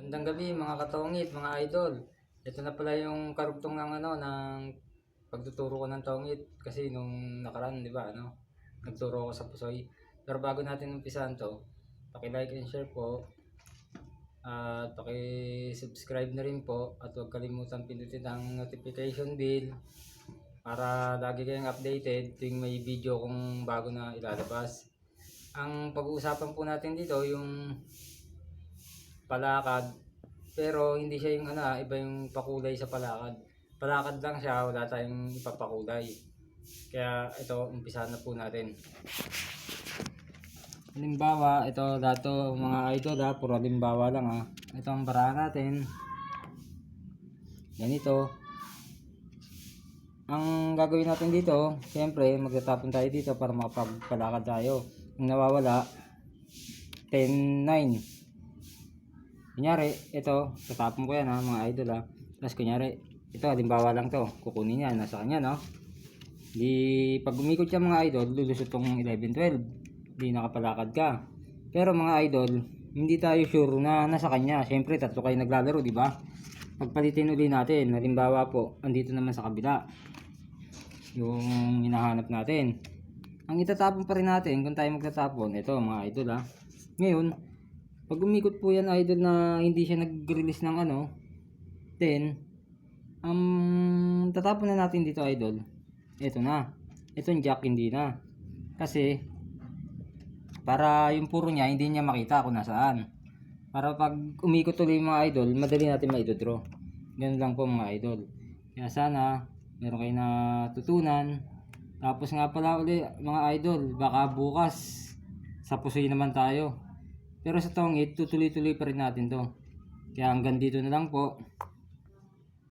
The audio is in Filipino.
Magandang gabi mga katongit, mga idol. Ito na pala yung karugtong ng ng pagtuturo ko ng tongit kasi nung nakaraan, 'di ba, nagturo ako sa Pusoy. Pero bago natin umpisahan 'to, paki-like and share po at paki-subscribe na rin po at huwag kalimutan pindutin ang notification bell para lagi kayong updated tuwing may video kong bago na ilalabas. Ang pag-uusapan po natin dito yung palakad, pero hindi siya yung iba yung pakulay sa palakad. Palakad lang siya, wala tayong ipapakulay. Kaya ito, umpisa na po natin. Halimbawa, ito dato mga idol puro halimbawa lang Ito ang barahan natin. Ganito. Ang gagawin natin dito, siyempre magtatapon tayo dito para makapagpalakad tayo. Kung nawawala, 10-9. Kunyari, ito, tatapon ko yan mga idol Tapos kunyari, ito, halimbawa lang to, kukunin yan, nasa kanya Di, pag umikot siya mga idol, lulusot tong 11-12. Di nakapalakad ka. Pero mga idol, hindi tayo sure na nasa kanya. Siyempre, tatlo kayo naglalaro, di ba? Pagpalitin uli natin, halimbawa po, andito naman sa kabila. Yung hinahanap natin. Ang itatapon pa rin natin, kung tayo magtatapon, ito mga idol Ngayon, pag umikot po yan idol na hindi siya nag-release ng then tatapon na natin dito idol. Ito na. Itong jack hindi na. Kasi para yung puro niya hindi niya makita kung nasaan. Para pag umikot ulit mga idol, madali natin ma-draw. Ganun lang po mga idol. Kaya sana meron kayo natutunan. Tapos nga pala ulit mga idol, baka bukas sa Pusoy naman tayo. Pero sa tongit, tutuloy-tuloy pa rin natin to. Kaya hanggang dito na lang po.